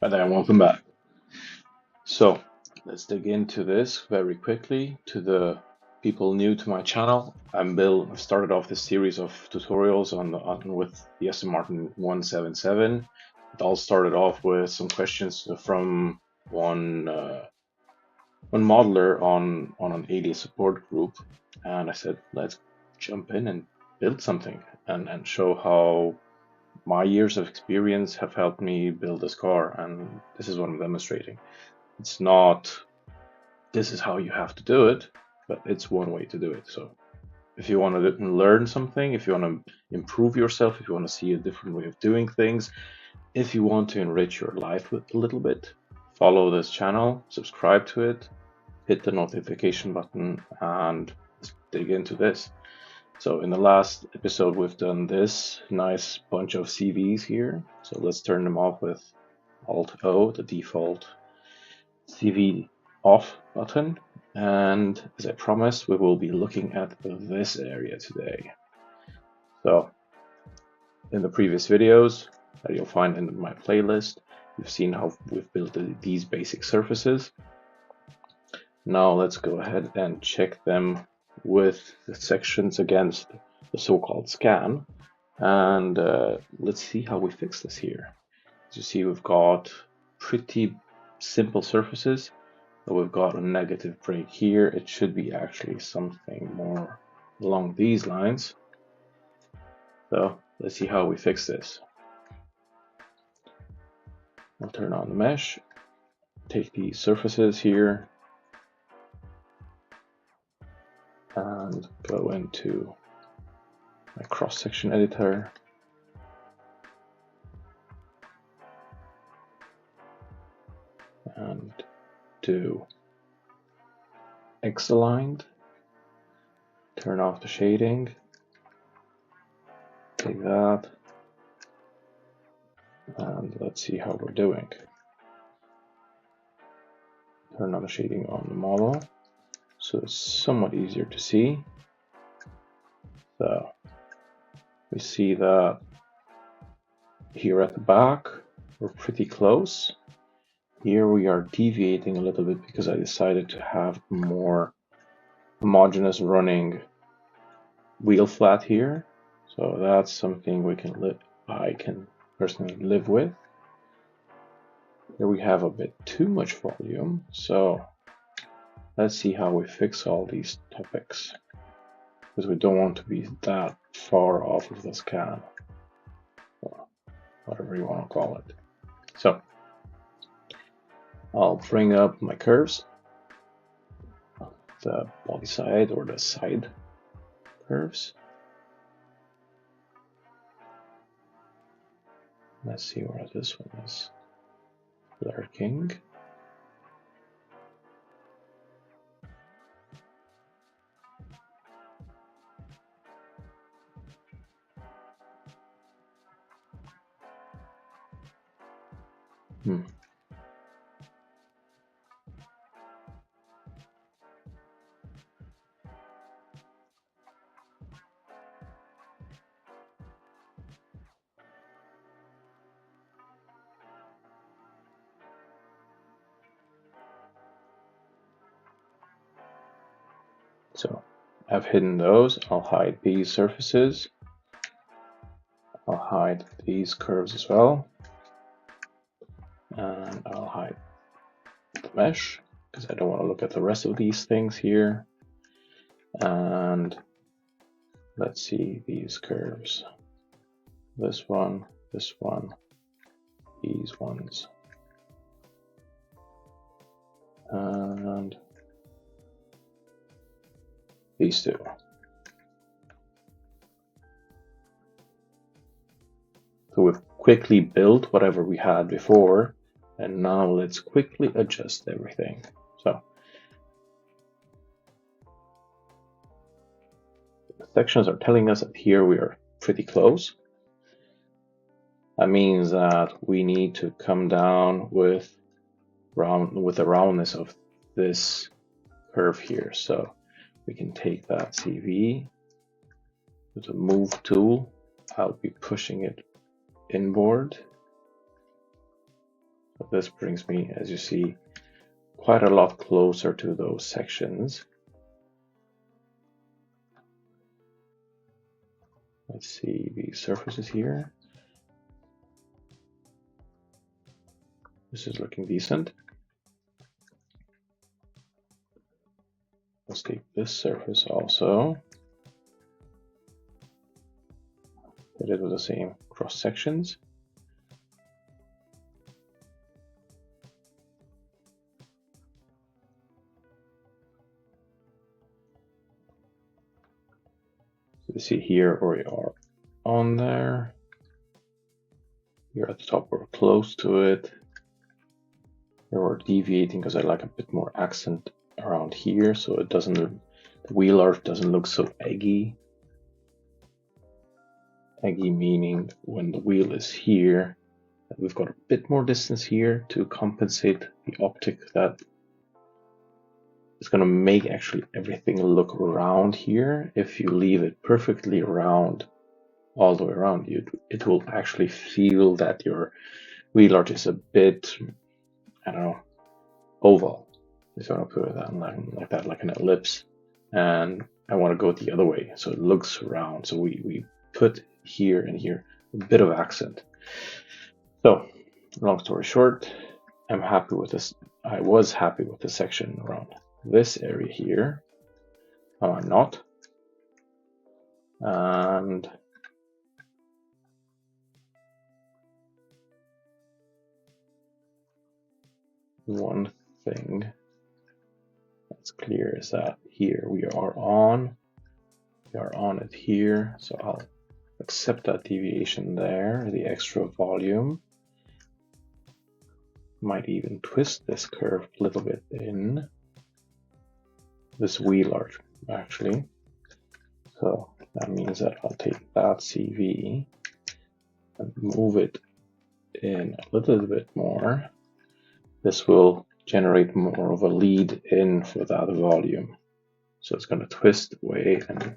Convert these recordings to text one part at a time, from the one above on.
Hi there, welcome back. So let's dig into this very quickly. To the people new to my channel, I'm Bill. I've started off this series of tutorials with the Aston Martin 177. It all started off with some questions from one modeler on an Alias support group, and I said, let's jump in and build something and show how my years of experience have helped me build this car, and this is what I'm demonstrating. It's not, this is how you have to do it, but it's one way to do it. So if you want to learn something, if you want to improve yourself, if you want to see a different way of doing things, if you want to enrich your life a little bit, follow this channel, subscribe to it, hit the notification button, and let's dig into this. So in the last episode, we've done this nice bunch of CVs here. So let's turn them off with Alt-O, the default CV off button. And as I promised, we will be looking at this area today. So in the previous videos that you'll find in my playlist, you've seen how we've built these basic surfaces. Now let's go ahead and check them with the sections against the so-called scan, and let's see how we fix this here. As you see, we've got pretty simple surfaces, but we've got a negative break here. It should be actually something more along these lines. So let's see how we fix this. I'll turn on the mesh, take these surfaces here, and go into my cross-section editor. And do X-aligned, turn off the shading, take that, and let's see how we're doing. Turn on the shading on the model, so it's somewhat easier to see. So we see that here at the back, we're pretty close. Here we are deviating a little bit because I decided to have more homogeneous running wheel flat here. So that's something I can personally live with. Here we have a bit too much volume, so let's see how we fix all these topics, because we don't want to be that far off of the scan, or whatever you want to call it. So I'll bring up my curves, the body side or the side curves. Let's see where this one is lurking. So I've hidden those. I'll hide these surfaces. I'll hide these curves as well. And I'll hide the mesh because I don't want to look at the rest of these things here. And let's see these curves. This one, these ones. And these two. So we've quickly built whatever we had before, and now let's quickly adjust everything. So the sections are telling us that here we are pretty close. That means that we need to come down with the roundness of this curve here. So we can take that CV with a move tool. I'll be pushing it inboard So this brings me, as you see, quite a lot closer to those sections. Let's see the surfaces here. This is looking decent. Let's take this surface also. Hit it with the same cross sections. So you see here we are on there. Here at the top we're close to it. Here we're deviating because I like a bit more accent around here, so it doesn't, the wheel arch doesn't look so eggy. Eggy meaning when the wheel is here, we've got a bit more distance here to compensate the optic that is going to make actually everything look round here. If you leave it perfectly round all the way around you, it will actually feel that your wheel arch is a bit, I don't know, oval. If you want to put it like that, like an ellipse. And I want to go the other way, so it looks round. So we put here and here a bit of accent. So, long story short, I'm happy with this. I was happy with the section around this area here. Now I'm not. And one thing that's clear is that here we are on it here, so I'll accept that deviation there, the extra volume. Might even twist this curve a little bit in this wheel arch actually. So that means that I'll take that CV and move it in a little bit more. This will generate more of a lead in for that volume. So it's going to twist away and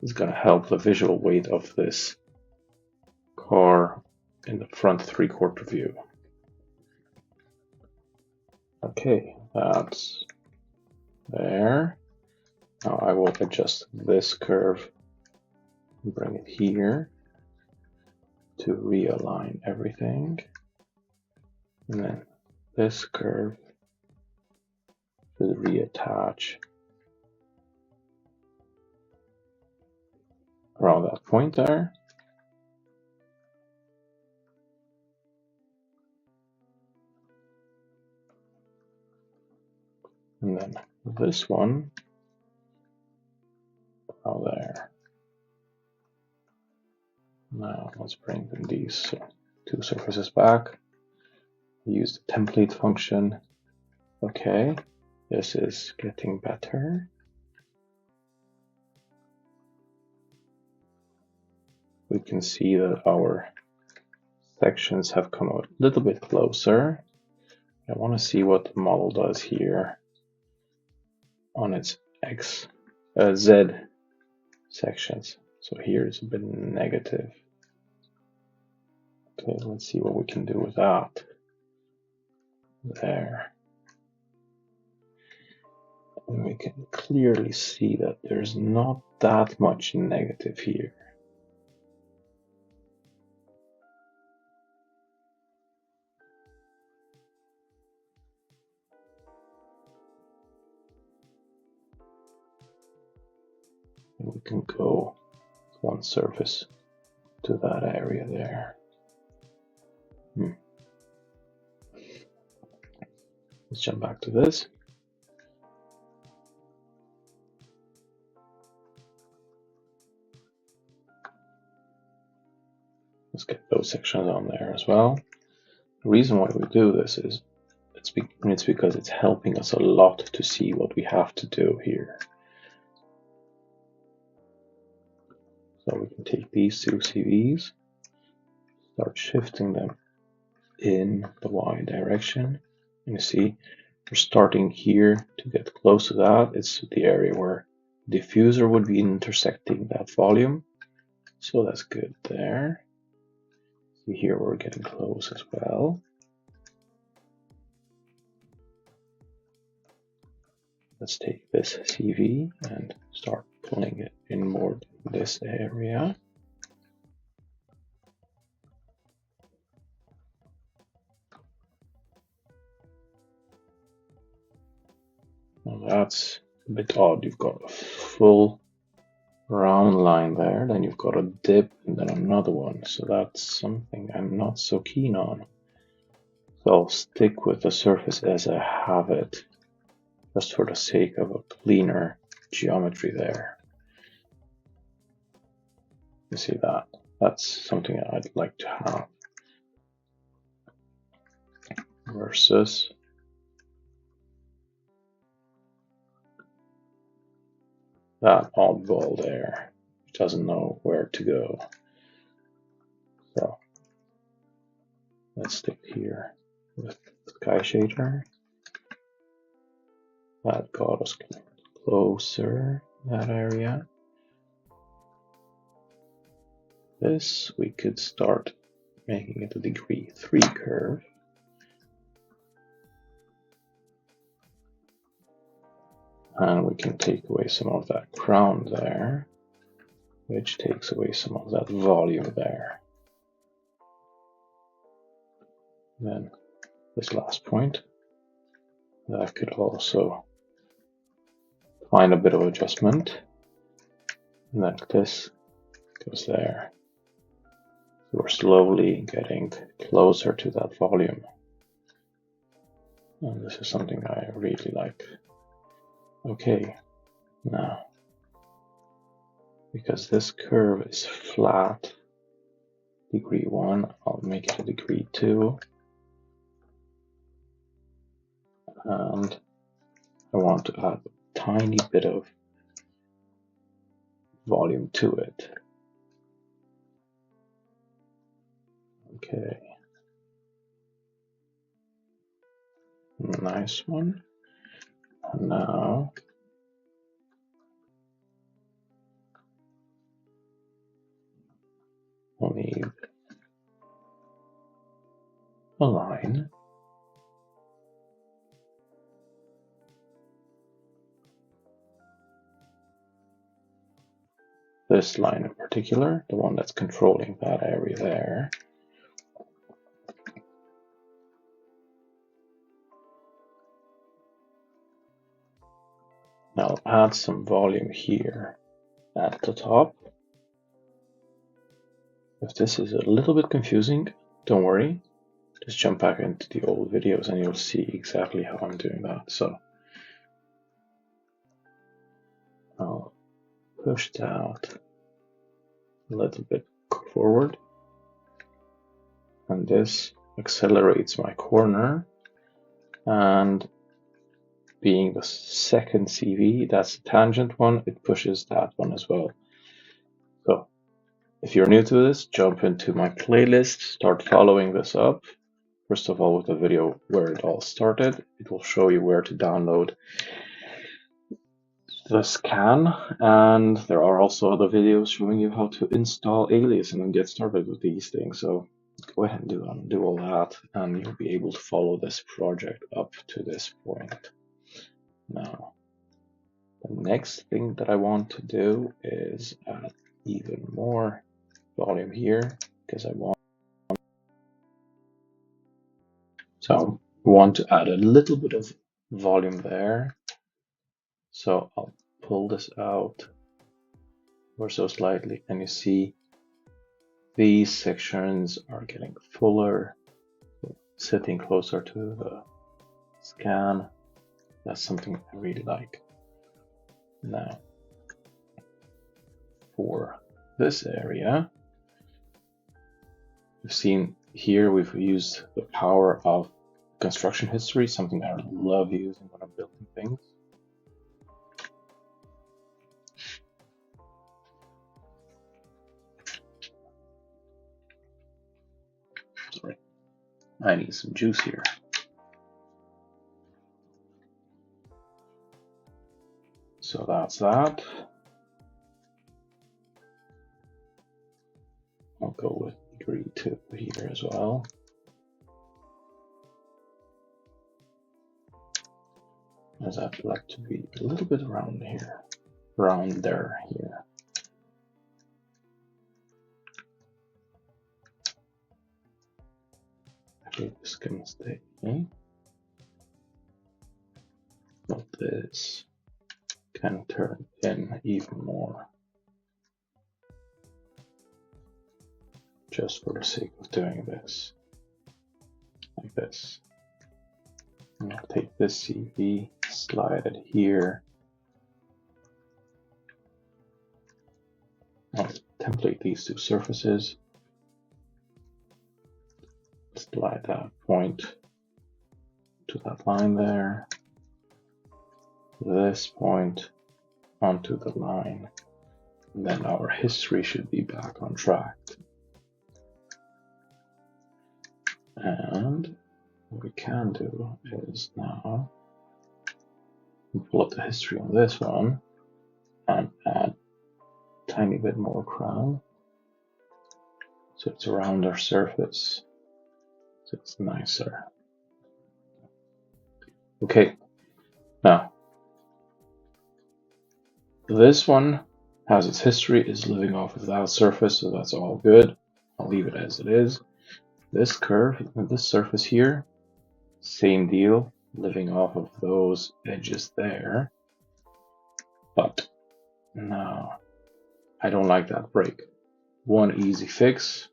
it's going to help the visual weight of this car in the front 3/4 view. Okay, that's there. Now I will adjust this curve and bring it here to realign everything. And then this curve should reattach around that point there. And then this one out there. Now let's bring these two surfaces back. Use the template function. Okay, this is getting better. We can see that our sections have come a little bit closer. I want to see what the model does here on its Z sections. So here it's a bit negative. Okay, let's see what we can do with that. There. And we can clearly see that there's not that much negative here. And we can go one surface to that area there. Let's jump back to this. Let's get those sections on there as well. The reason why we do this is it's because it's helping us a lot to see what we have to do here. So we can take these two CVs, start shifting them in the Y direction. And you see, we're starting here to get close to that. It's the area where the diffuser would be intersecting that volume. So that's good there. See here we're getting close as well. let's take this CV and start pulling it inward in this area. Now that's a bit odd. You've got a full round line there, then you've got a dip and then another one. So that's something I'm not so keen on. So I'll stick with the surface as I have it, just for the sake of a cleaner geometry there. You see that? That's something I'd like to have. Versus that oddball there, which doesn't know where to go. So let's stick here with sky shader. That got us closer, that area. This, we could start making it a degree 3 curve. And we can take away some of that crown there, which takes away some of that volume there. Then this last point, that could also find a bit of adjustment. And then this goes there. So we're slowly getting closer to that volume. And this is something I really like. Okay, now, because this curve is flat, degree 1, I'll make it a degree 2. And I want to add a tiny bit of volume to it. Okay. Nice one. And now we'll need a line. This line in particular, the one that's controlling that area there. Now I'll add some volume here at the top. If this is a little bit confusing, don't worry. Just jump back into the old videos and you'll see exactly how I'm doing that. So I'll push that a little bit forward. And this accelerates my corner. And being the second CV, that's the tangent one, it pushes that one as well. So if you're new to this, jump into my playlist, start following this up. First of all, with the video where it all started, it will show you where to download the scan, and there are also other videos showing you how to install Alias and then get started with these things. So go ahead and do all that, and you'll be able to follow this project up to this point. Now, the next thing that I want to do is add even more volume here, because I want to add a little bit of volume there. So I'll pull this out or so slightly, and you see these sections are getting fuller, sitting closer to the scan. That's something I really like. Now, for this area, you've seen here we've used the power of construction history, something I love using when I'm building things. Sorry, I need some juice here. So that's that. I'll go with degree 2 here as well. as I'd like to be a little bit around here, around there here. I think this can stay. But this can turn in even more, just for the sake of doing this, like this. And I'll take this CV, slide it here. I'll template these two surfaces, slide that point to that line there, this point onto the line, and then our history should be back on track. And what we can do is now pull up the history on this one and add a tiny bit more crown, so it's around our surface, so it's nicer. Okay, now this one has its history, is living off of that surface, so that's all good. I'll leave it as it is. This curve, this surface here, same deal, living off of those edges there. But now, I don't like that break. One easy fix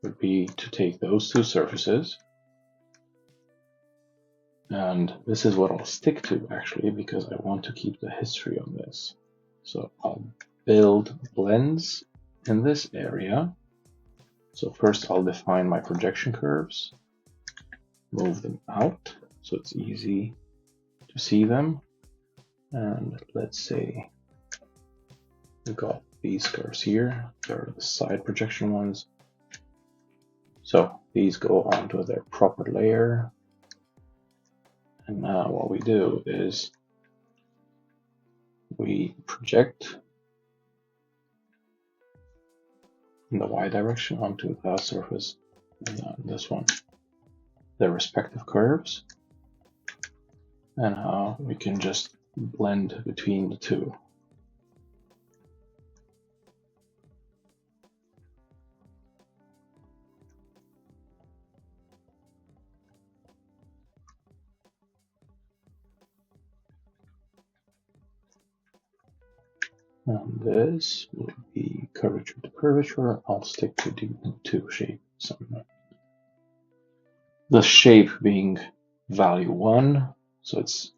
would be to take those two surfaces, and this is what I'll stick to actually, because I want to keep the history on this. So I'll build blends in this area. So first I'll define my projection curves, move them out so it's easy to see them. And let's say we got these curves here, they're the side projection ones. So these go onto their proper layer. And now what we do is we project in the Y direction onto that surface, and then this one, their respective curves, and how we can just blend between the two. And this will be curvature to curvature. I'll stick to the two shape somewhere. The shape being value 1, so it's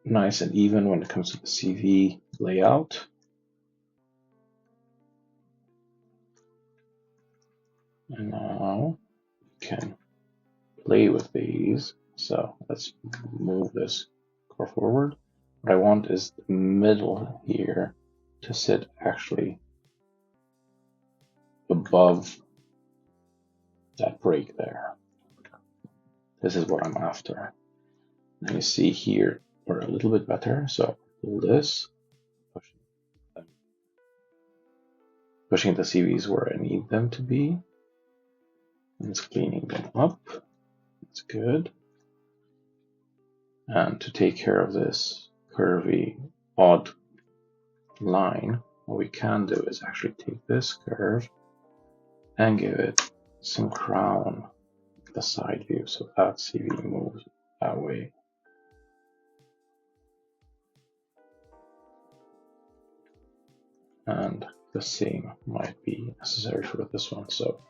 nice and even when it comes to the CV layout. And now we can play with these. So let's move this car forward. What I want is the middle here to sit actually above that break there. This is what I'm after. And you see here we're a little bit better. So pull this, pushing the CVs where I need them to be, and it's cleaning them up. That's good. And to take care of this curvy, odd line, what we can do is actually take this curve and give it some crown, the side view, so that CV moves that way. And the same might be necessary for this one. So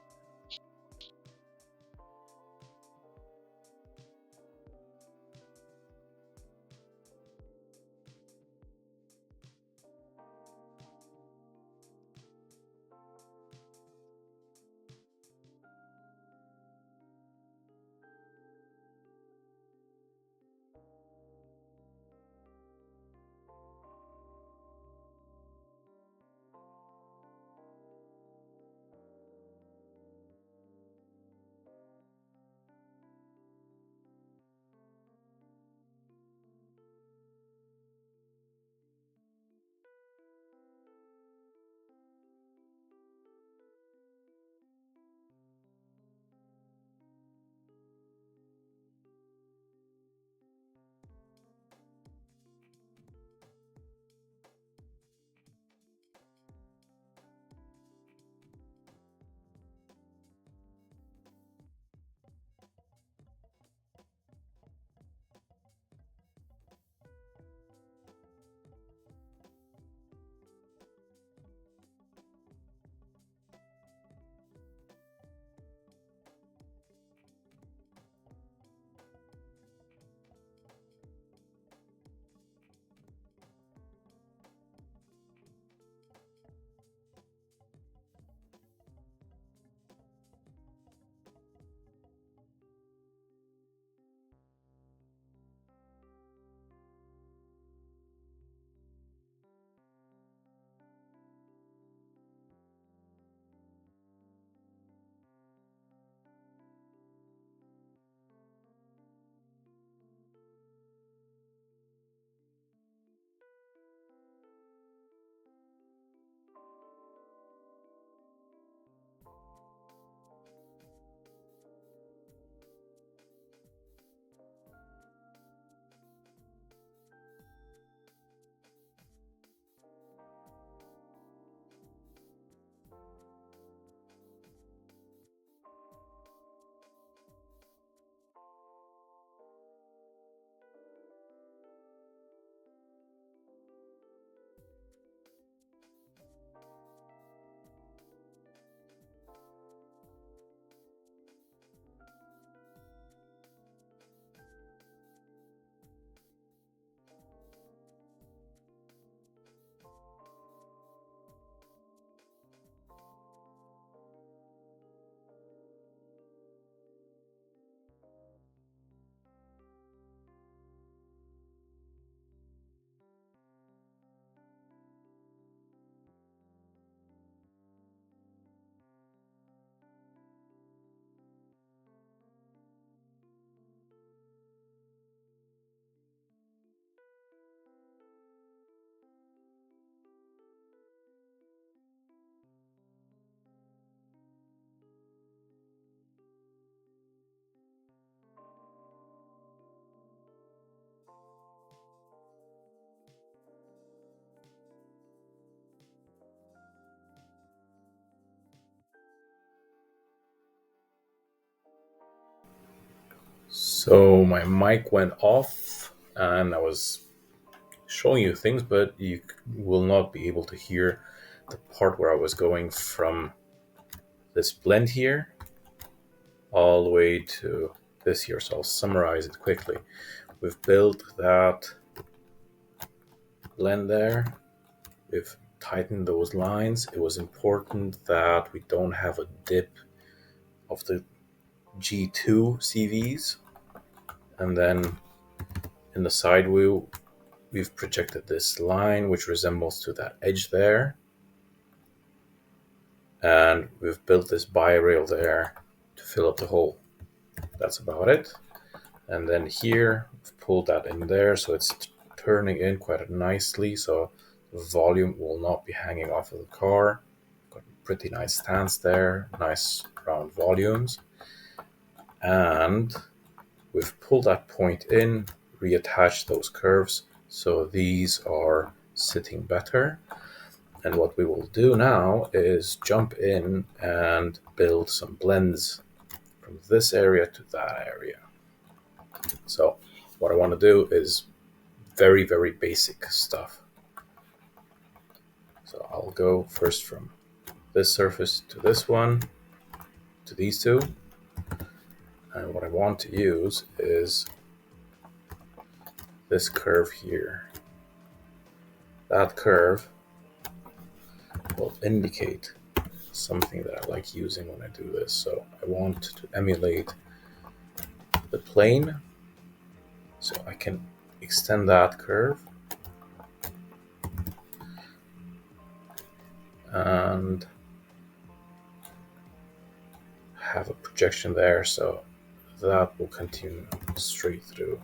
So my mic went off and I was showing you things, but you will not be able to hear the part where I was going from this blend here all the way to this here. So I'll summarize it quickly. We've built that blend there. We've tightened those lines. It was important that we don't have a dip of the G2 CVs. And then in the side view, we've projected this line which resembles to that edge there. And we've built this bi-rail there to fill up the hole. That's about it. And then here, we've pulled that in there, so it's turning in quite nicely, so the volume will not be hanging off of the car. Got a pretty nice stance there, nice round volumes. And we've pulled that point in, reattached those curves, so these are sitting better. And what we will do now is jump in and build some blends from this area to that area. So what I want to do is very, very basic stuff. So I'll go first from this surface to this one, to these two. And what I want to use is this curve here. That curve will indicate something that I like using when I do this. So I want to emulate the plane, so I can extend that curve and have a projection there, so that will continue straight through.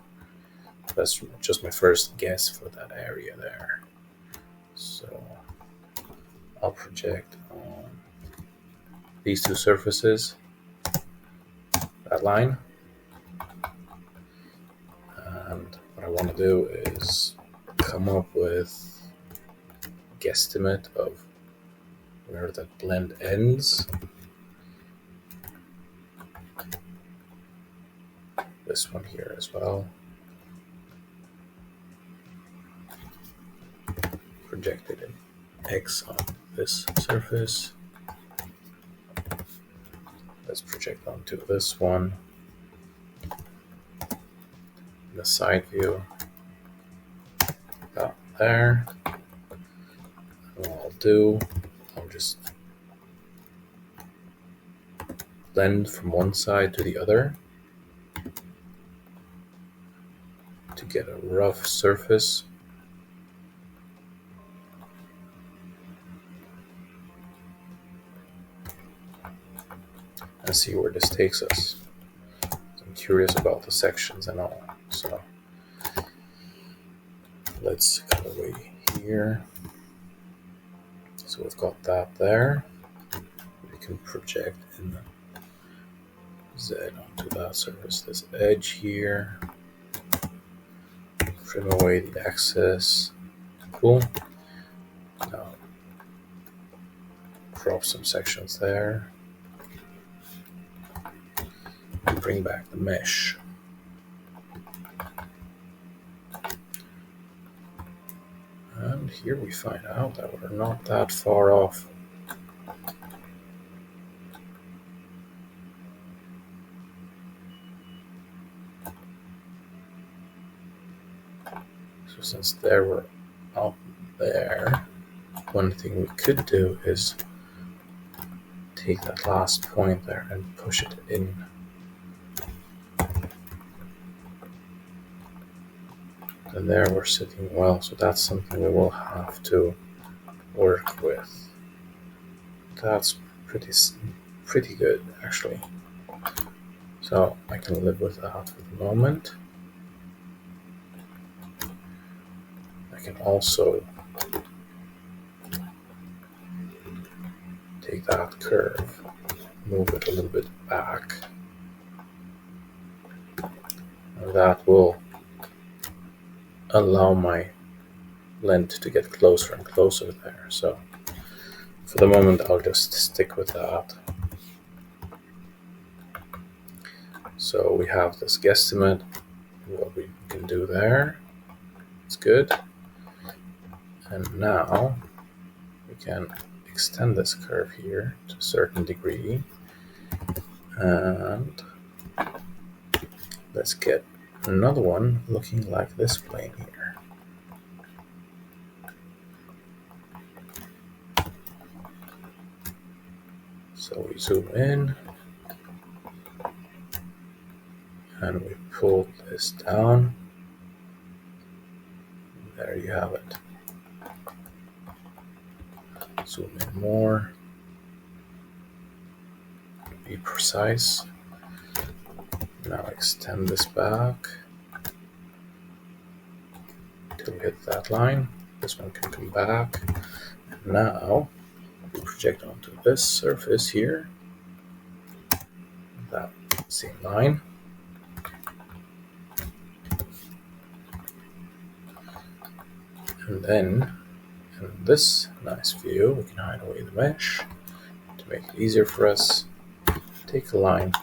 That's just my first guess for that area there. So I'll project on these two surfaces that line. And what I want to do is come up with a guesstimate of where that blend ends. This one here as well. Projected in X on this surface. Let's project onto this one. The side view, that there. And what I'll do, I'll just blend from one side to the other to get a rough surface. And see where this takes us. I'm curious about the sections and all. So let's cut away here. So we've got that there. We can project in the Z onto that surface, this edge here. Trim away the excess. Cool. Now crop some sections there. And bring back the mesh. And here we find out that we're not that far off. So since there we're up there, one thing we could do is take that last point there and push it in. And there we're sitting well, so that's something we will have to work with. That's pretty good, actually. So I can live with that for the moment. I can also take that curve, move it a little bit back, and that will allow my blend to get closer and closer there. So for the moment I'll just stick with that. So we have this guesstimate, what we can do there. It's good. And now we can extend this curve here to a certain degree. And let's get another one looking like this plane here. So we zoom in and we pull this down. There you have it. Zoom in more. Be precise. Now extend this back till we hit that line. This one can come back. And now we project onto this surface here, that same line. And then in this nice view, we can hide away the mesh to make it easier for us. Take a line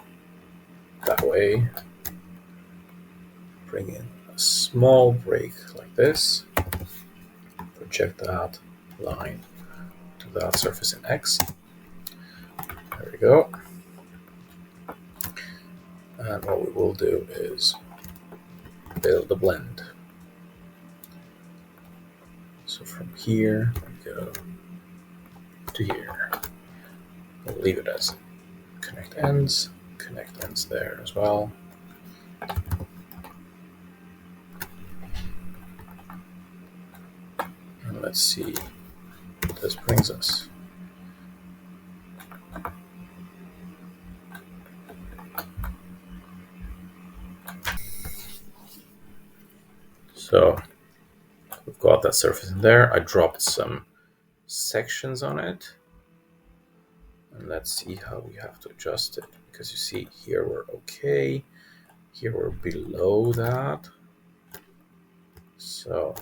that way, bring in a small break like this, project that line to that surface in X. There we go. And what we will do is build a blend. So from here, we go to here. We'll leave it as connect ends there as well. And let's see what this brings us. So we've got that surface in there. I dropped some sections on it. And let's see how we have to adjust it. Because you see here we're okay. Here we're below that. So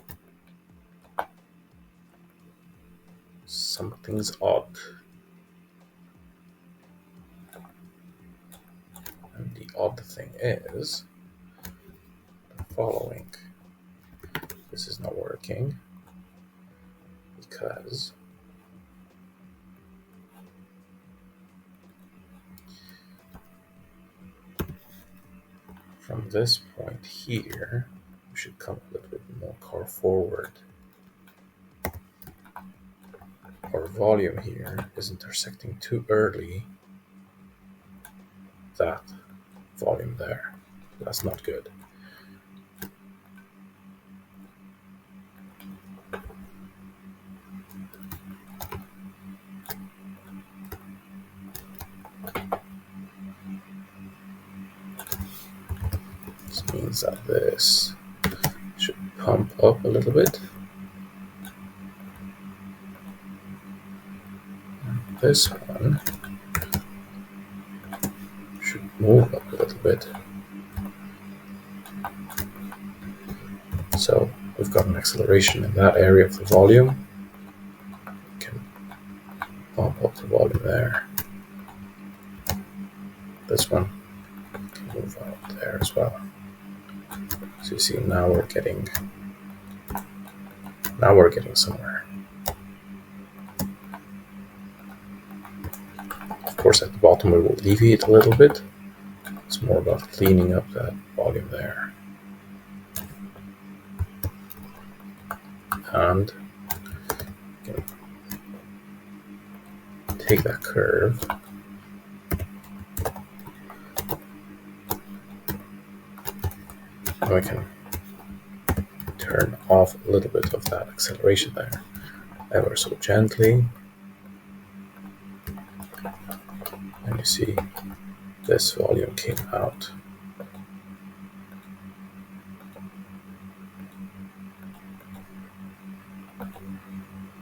something's odd. And the odd thing is the following. This is not working because from this point here, we should come a little bit more car forward. Our volume here is intersecting too early that volume there. That's not good. This means that this should pump up a little bit. And this one should move up a little bit. So we've got an acceleration in that area of the volume. We can bump up the volume there. This one can move out there as well. So you see now we're getting somewhere. Of course at the bottom we will deviate a little bit. It's more about cleaning up that volume there. And you can take that curve and we can turn off a little bit of that acceleration there, ever so gently. And you see this volume came out.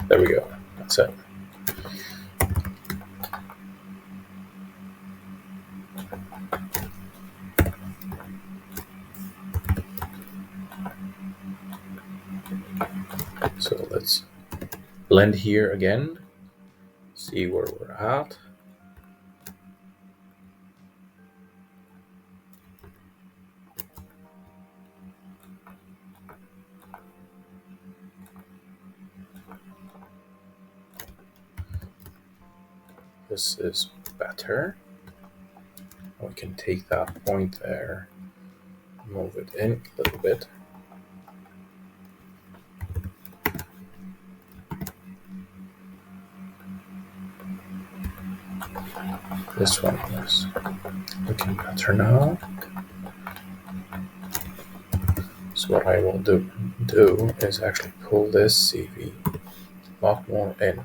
There we go, that's it. So let's blend here again, see where we're at. this is better. We can take that point there, move it in a little bit. This one is looking better now. So what I will do is actually pull this CV a lot more in.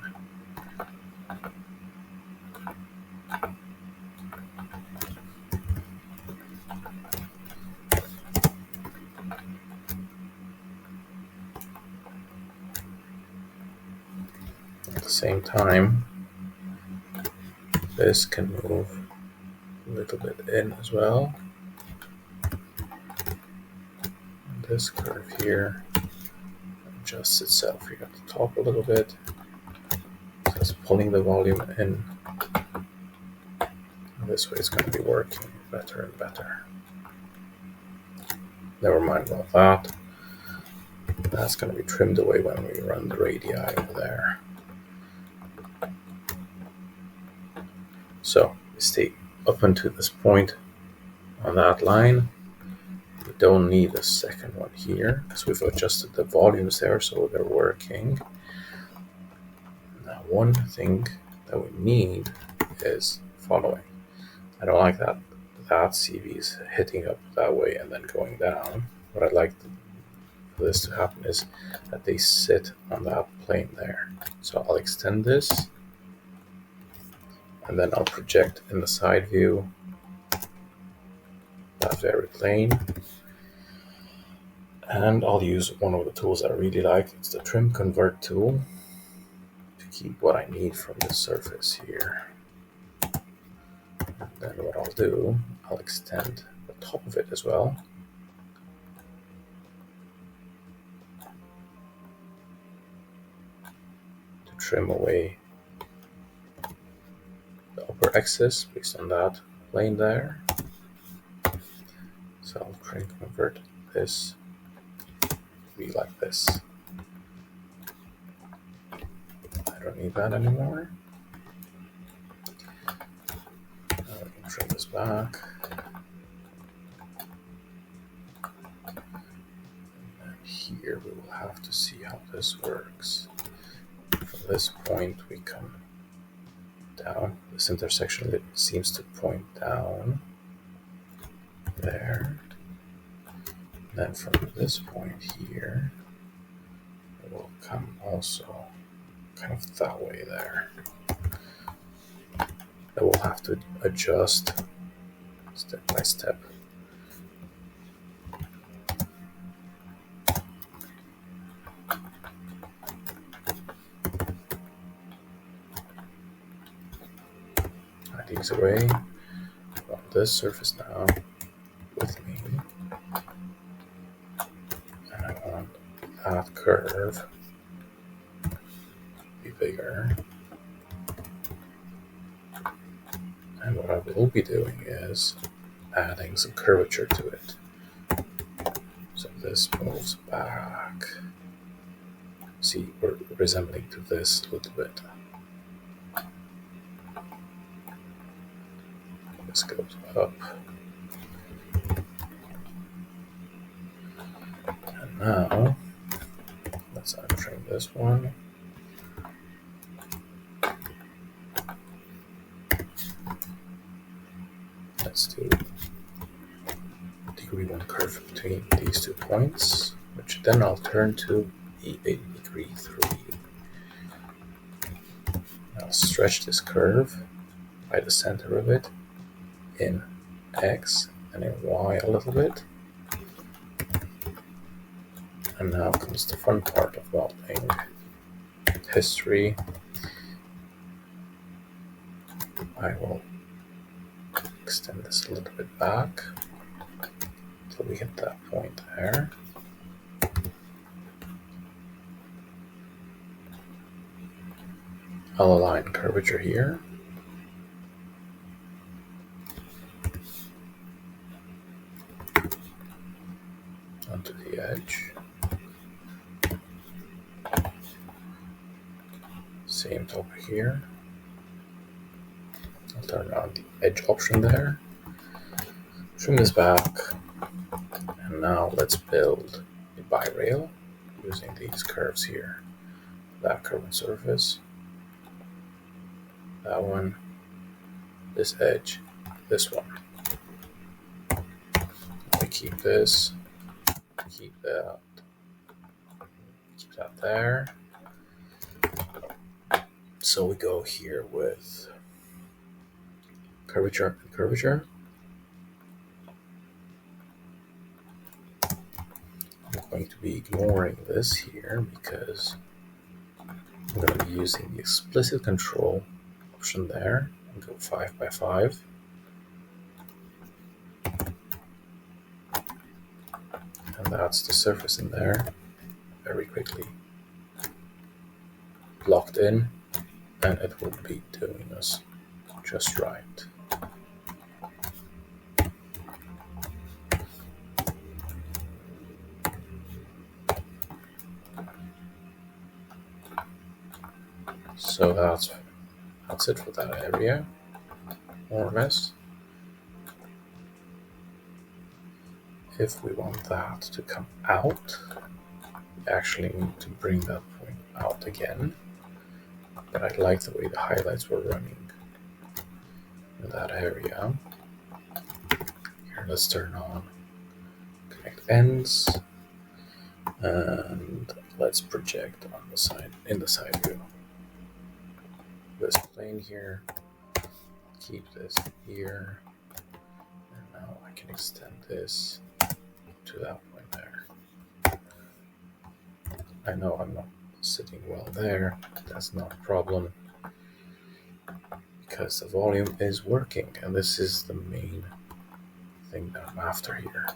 At the same time, this can move a little bit in as well. And this curve here adjusts itself here at the top a little bit. So it's pulling the volume in. And this way it's going to be working better and better. Never mind about that. That's going to be trimmed away when we run the radii over there. So we stay up until this point on that line. We don't need a second one here because we've adjusted the volumes there so they're working. Now one thing that we need is following. I don't like that CV is hitting up that way and then going down. What I'd like for this to happen is that they sit on that plane there. So I'll extend this and then I'll project in the side view that very plane. And I'll use one of the tools I really like. It's the Trim Convert tool to keep what I need from the surface here. And then what I'll do, I'll extend the top of it as well. To trim away the upper excess based on that plane there. So I'll trim convert this to be like this. I don't need that anymore. Now we can trim this back. And here we will have to see how this works. From this point we come down. This intersection seems to point down there. Then from this point here, it will come also kind of that way there. I will have to adjust step by step. These away on this surface now with me, and I want that curve to be bigger. And what I will be doing is adding some curvature to it. So this moves back. See, we're resembling to this a little bit. This goes up. And now, let's untrim this one. Let's do degree 1 curve between these 2 points, which then I'll turn to degree 3. I'll stretch this curve by the center of it in X and in Y a little bit. And now comes the fun part of welding. History. I will extend this a little bit back until we hit that point there. I'll align curvature here. Onto the edge. Same top here. turn on the edge option there, trim this back, and now let's build a bi-rail using these curves here. That curved surface, that one, this edge, this one. We keep this, keep that there. So we go here with curvature and curvature. I'm going to be ignoring this here because I'm going to be using the explicit control option there and go 5 by 5. And that's the surface in there, very quickly locked in, and it will be doing us just right. So that's it for that area, more or less. If we want that to come out, we actually need to bring that point out again. But I like the way the highlights were running in that area. Here, let's turn on connect ends, and let's project on the side, in the side view. This plane here, keep this here, and now I can extend this to that point there. I know I'm not sitting well there, that's not a problem because the volume is working, and this is the main thing that I'm after here.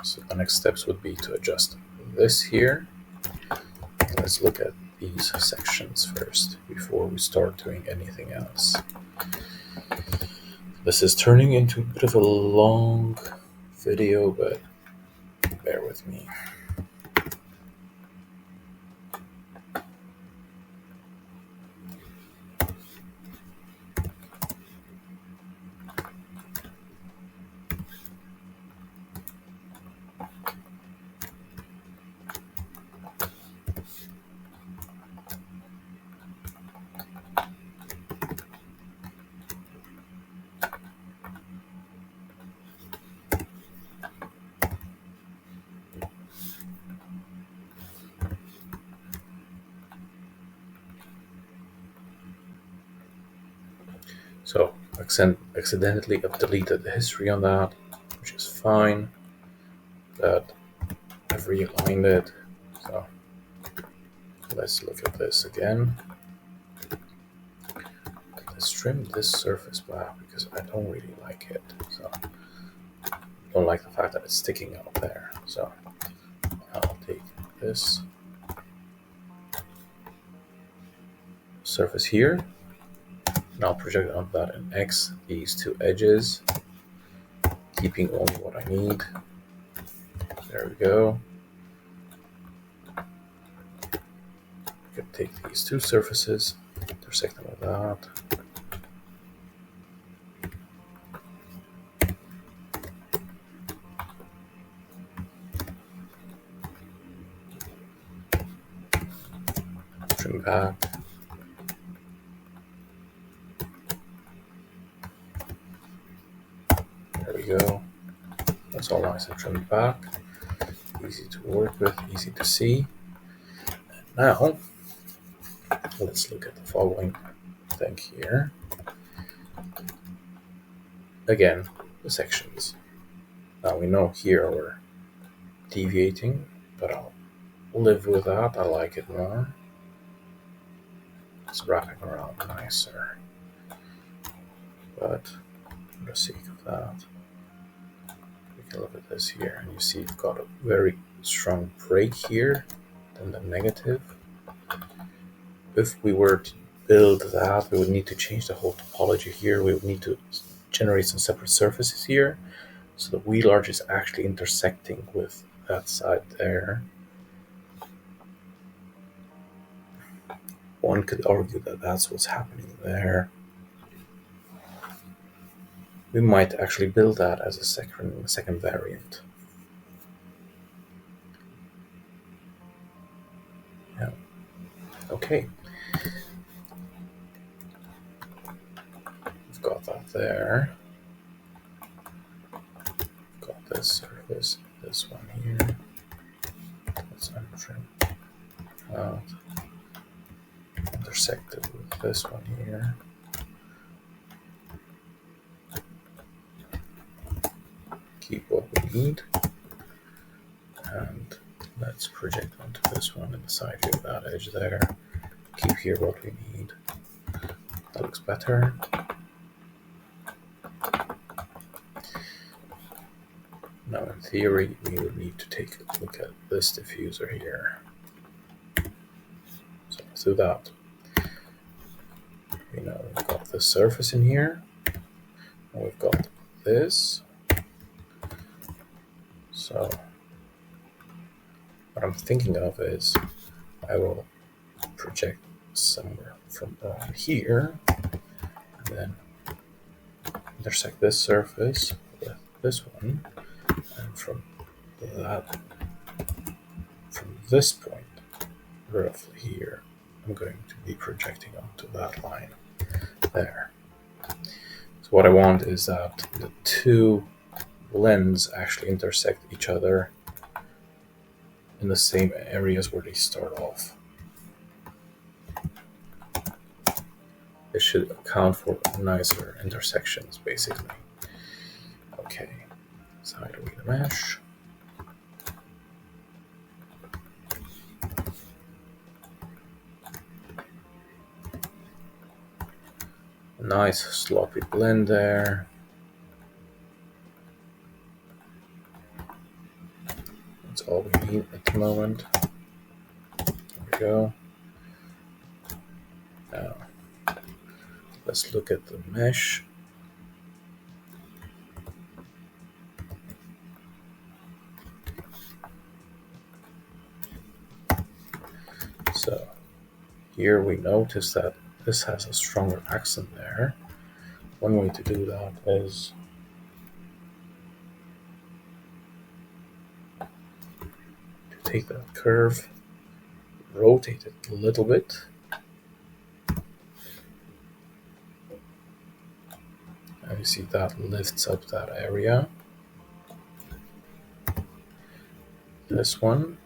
So the next steps would be to adjust this here. Let's look at these sections first before we start doing anything else. This is turning into a bit of a long video, but bear with me. So accidentally I've deleted the history on that, which is fine, but I've realigned it. So let's look at this again. Let's trim this surface back because I don't really like it. So I don't like the fact that it's sticking out there. So I'll take this surface here, and I'll project on that and X these two edges, keeping only what I need. There we go. I can take these two surfaces, intersect them with that. Trim back. There we go. That's all nice and trimmed back. Easy to work with, easy to see. And now, let's look at the following thing here. Again, the sections. Now we know here we're deviating, but I'll live with that. I like it more. It's wrapping around nicer. But for the sake of that, we can look at this here, and you see you've got a very strong break here, then the negative. If we were to build that, we would need to change the whole topology here. We would need to generate some separate surfaces here. So the wheel arch is actually intersecting with that side there. One could argue that that's what's happening there. We might actually build that as a second variant. Yeah. Okay. We've got that there. We've got this surface, this one here. Let's untrim out. Intersected with this one here. Keep what we need. And let's project onto this one and the side view of that edge there. Keep here what we need. That looks better. Now in theory, we would need to take a look at this diffuser here. So let's do that. You know, we've got the surface in here. And we've got this. So what I'm thinking of is I will project somewhere from around here and then intersect this surface with this one, and from this point roughly here I'm going to be projecting onto that line there. So what I want is that the two blends actually intersect each other in the same areas where they start off. This should account for nicer intersections, basically. Okay, let's hide away the mesh. Nice sloppy blend there. That's all we need at the moment. There we go. Now, let's look at the mesh. So here we notice that this has a stronger accent there. One way to do that is to take that curve, rotate it a little bit, and you see that lifts up that area. This one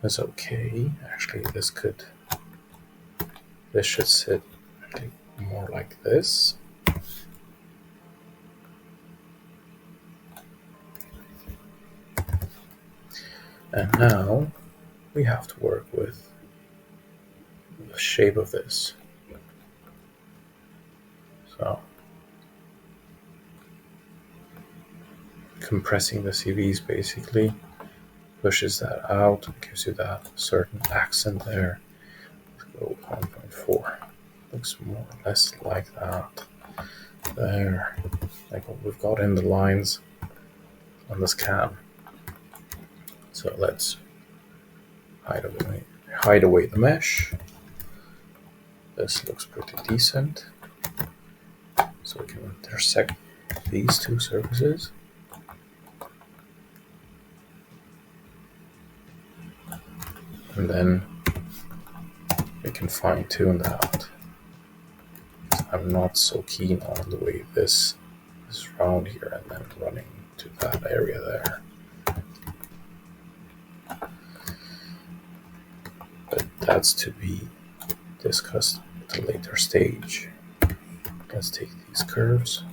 is okay. Actually, this should sit more like this. And now we have to work with the shape of this. So compressing the CVs basically pushes that out, gives you that certain accent there. Let's go 1.4. Looks more or less like that there, like what we've got in the lines on the scan. So let's hide away the mesh. This looks pretty decent. So we can intersect these two surfaces. And then we can fine tune that. I'm not so keen on the way this is round here and then running to that area there. But that's to be discussed at a later stage. Let's take these curves.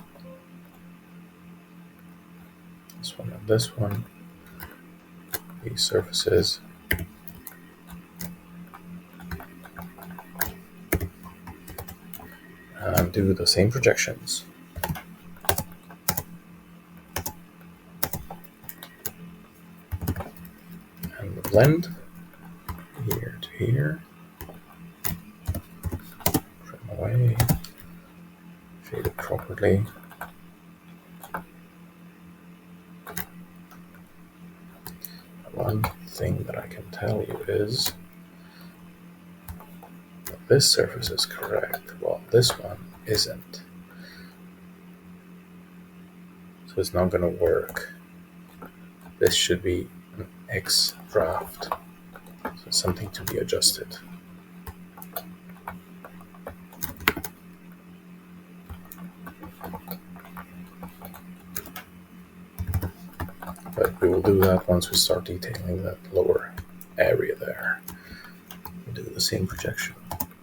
This one and this one. These surfaces. And do the same projections. And the blend here to here. Trim away. Fade across correctly. One thing that I can tell you is that this surface is correct. Well, this one isn't. So it's not going to work. This should be an X draft. So something to be adjusted. But we will do that once we start detailing that lower area there. We'll do the same projection.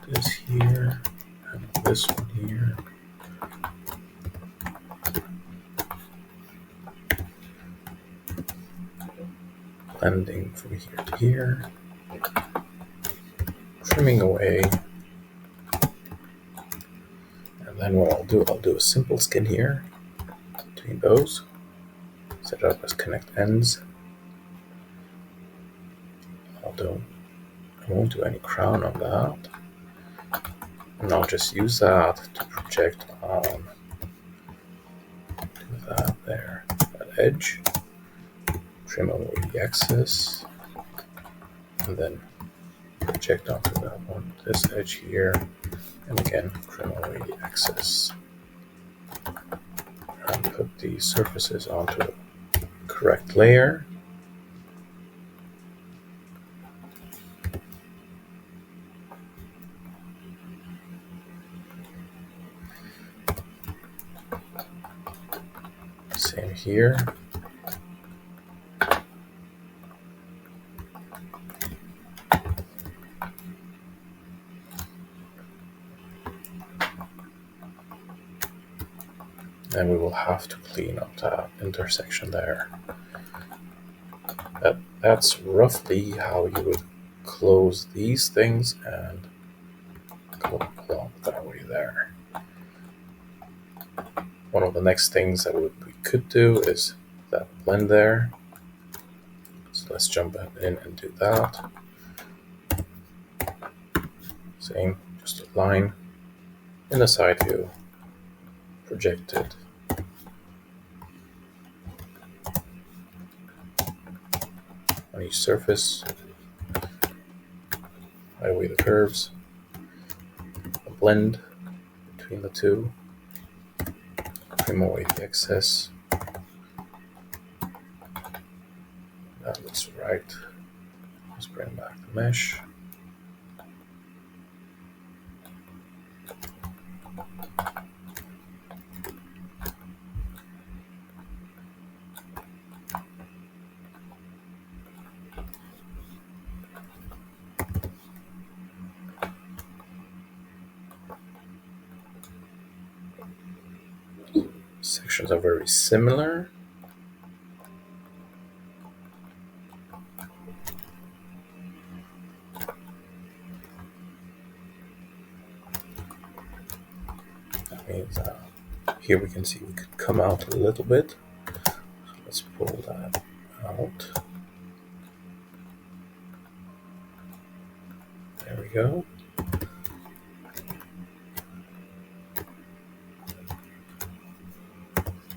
This here, and this one here. Blending from here to here. Trimming away. And then what I'll do a simple skin here between those. Set it up as connect ends. I won't do any crown on that. And I'll just use that to project on. Do that there, that edge. Trim away the excess. And then project onto that one, this edge here. And again, trim away the excess. And put these surfaces onto the correct layer. Same here. And we will have to clean up that intersection there. That's roughly how you would close these things and go along that way there. One of the next things that we could do is that blend there. So let's jump in and do that. Same, just a line in the side view, projected. On each surface, hide away the curves, a blend between the two, trim away the excess. That looks right. Let's bring back the mesh. Sections are very similar. That means here we can see we could come out a little bit. So let's pull that out. There we go.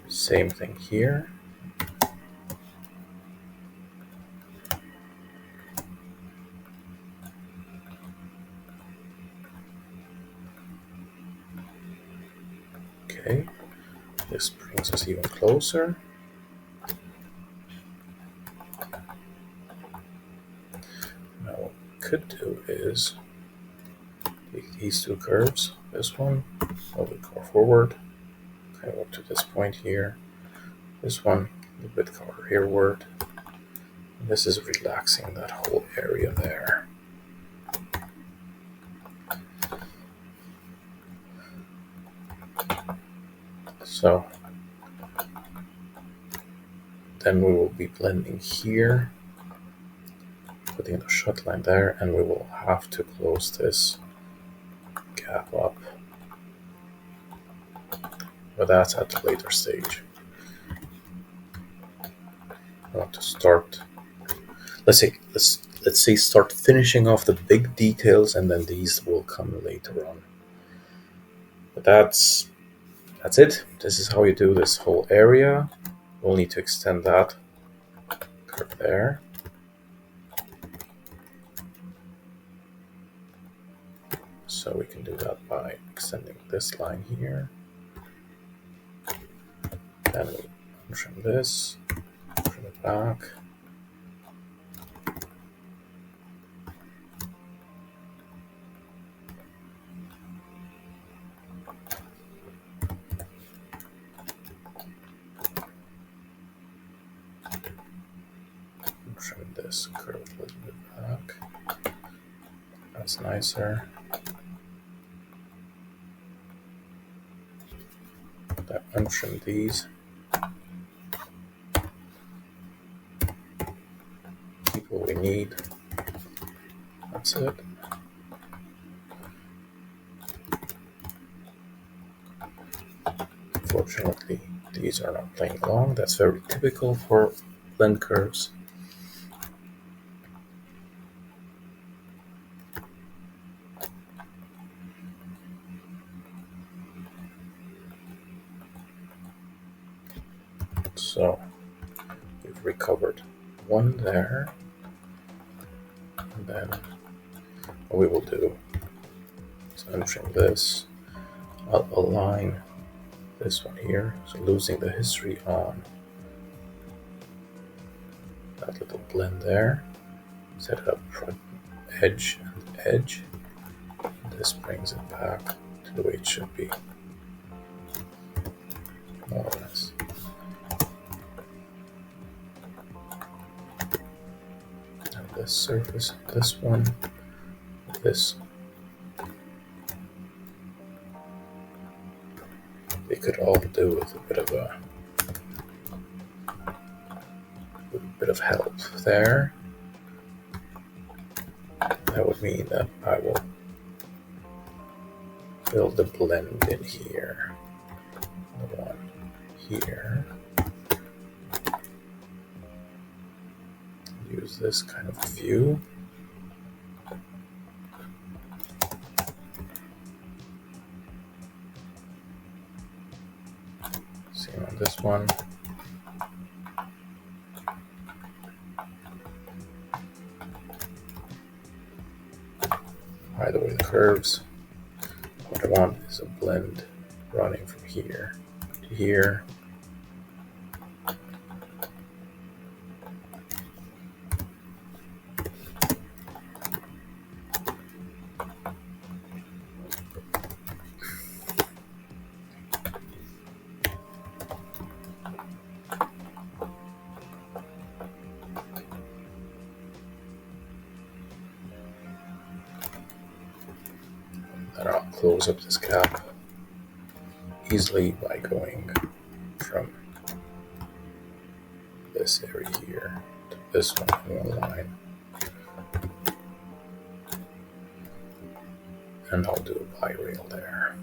Same thing here. Okay, this brings us even closer. Now what we could do is take these two curves, this one, a little bit more forward, kind of up to this point here. This one, a little bit more hereward. And this is relaxing that whole area there. So then we will be blending here, putting the shut line there, and we will have to close this gap up. But that's at a later stage. I want to start, let's say start finishing off the big details, and then these will come later on. But that's that's it. This is how you do this whole area. We'll need to extend that curve there. So we can do that by extending this line here. Then we trim this, trim it back. Trim this curve a little bit back. That's nicer. Then untrim these. Keep what we need. That's it. Unfortunately, these are not playing along. That's very typical for blend curves. So we've recovered one there, and then what we will do is untrim this. I'll align this one here, so losing the history on that little blend there. Set it up front, edge and edge. This brings it back to the way it should be, more or less. And this surface, this one, this. They could all do with a bit of help there. That would mean that I will build the blend in here. The one here. Use this kind of view. Same on this one. By the way, the curves, what I want is a blend running from here to here. And I'll close up this gap easily by going from this area here to this one in one line. And I'll do a bi-rail there.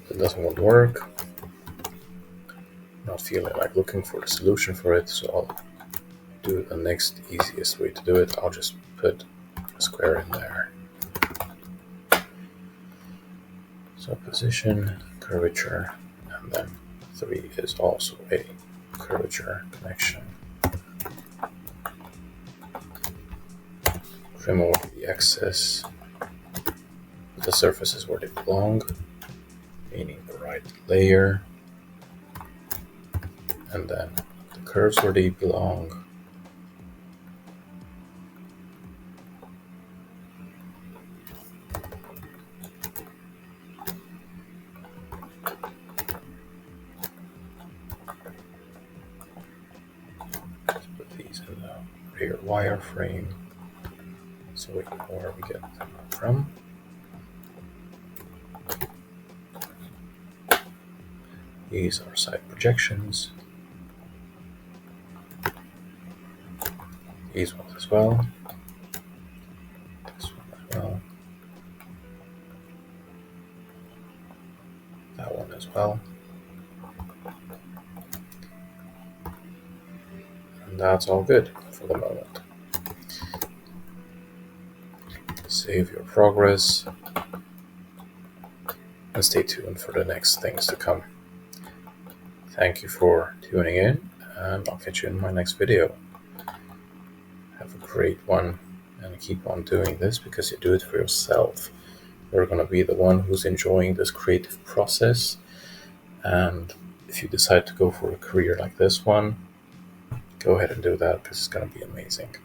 It doesn't work. Not feeling like looking for the solution for it, so I'll do the next easiest way to do it. I'll just put a square in there. So position, curvature, and then 3 is also a curvature connection. Trim over the excess. The surfaces where they belong, meaning the right layer, and then the curves where they belong. Let's put these in the rear wireframe so we know where we get them from. These are side projections. These ones as well. well. That one as well. And that's all good for the moment. Save your progress and stay tuned for the next things to come. Thank you for tuning in, and I'll catch you in my next video. Have a great one, and keep on doing this because you do it for yourself. You're going to be the one who's enjoying this creative process, and if you decide to go for a career like this one, go ahead and do that because it's going to be amazing.